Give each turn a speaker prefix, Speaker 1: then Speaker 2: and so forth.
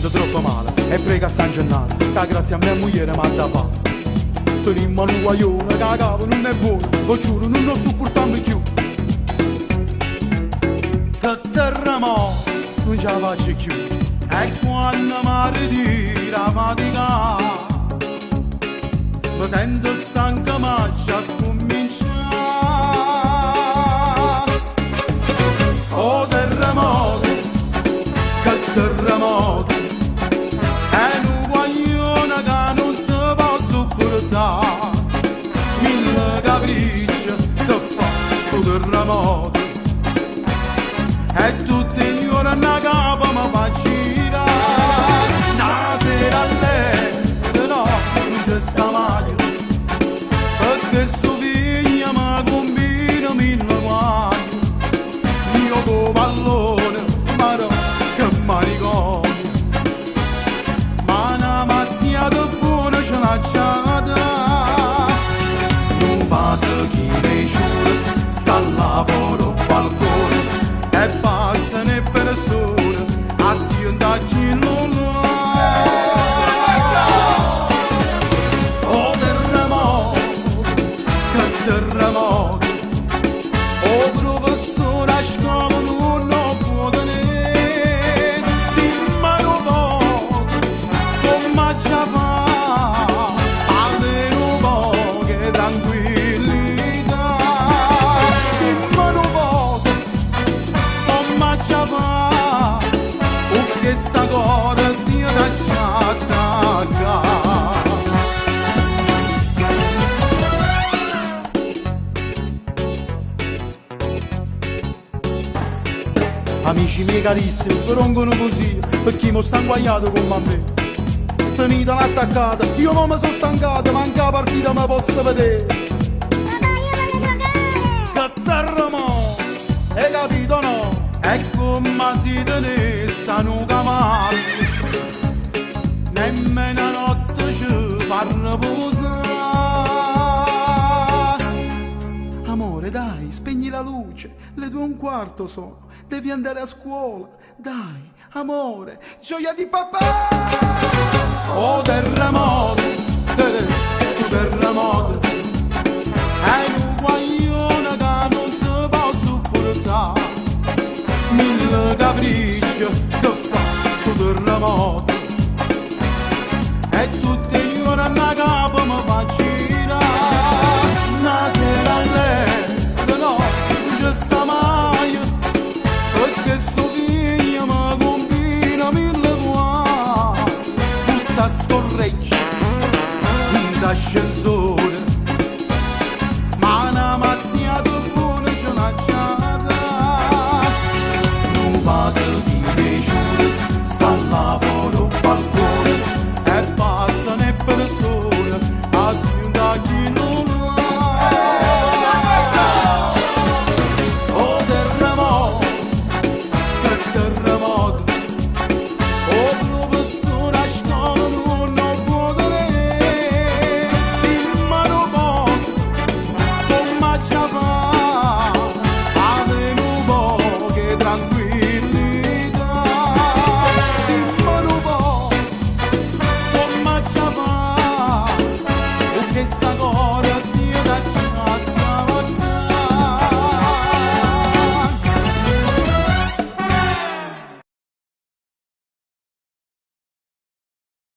Speaker 1: sento troppo male e prega a San Gennaro che grazie a mia moglie mi ha da fare. Tenimmo un guaglione che a capo non è buono, lo giuro non lo sopportando più. Che terremoto non ce la faccio più, e quando mi ritiro a fatica mi sento stanca ma già cominciare. Oh terremoto, che terremoto, è un guaglione che non si può sopportare. Mille capricci che fa sto terremoto, e tutti gli ore a capo mi fa girare. Una sera a letto no, non c'è sta mai, perché sto figlio mi combina mille guai. Io con pallone, ma no, che manicomio, ma una mazziata buona ce l'ha già data. Non fa chi nei giuri, sta là fuori al balcone, e passano le persone, addio da chi non lo ha. Oh terremoto, che terremoto, oh professore a scuola non lo può tenere. Dimmi un po', come ci fa, almeno un po' che tranquillità. Dimmi un po', come ci fa, o che sta cosa Dio da già attacca. Amici miei carissimi, verongono così, perché mi sta inguagliato come a me. Tenete l'attaccata, io non mi sono stancato, manca la partita mi posso vedere.
Speaker 2: Papà, io voglio giocare!
Speaker 1: Che terremoto, hai capito no? E come si tenesse a un cavallo, nemmeno a notte ci fa riposare. Amore dai, spegni la luce, le 2:15 sono, devi andare a scuola. Dai, amore, gioia di papà. Oh terremoto, sto terremoto, è un guaglione che non si può sopportare. Mille capricci che fa sto terremoto, e tutti gli ore a capo mi fa girare. Una sera a letto no, non c'è sta mai, perché sto figlio mi combina mille guai. Tutta scorreggia, in ascensore,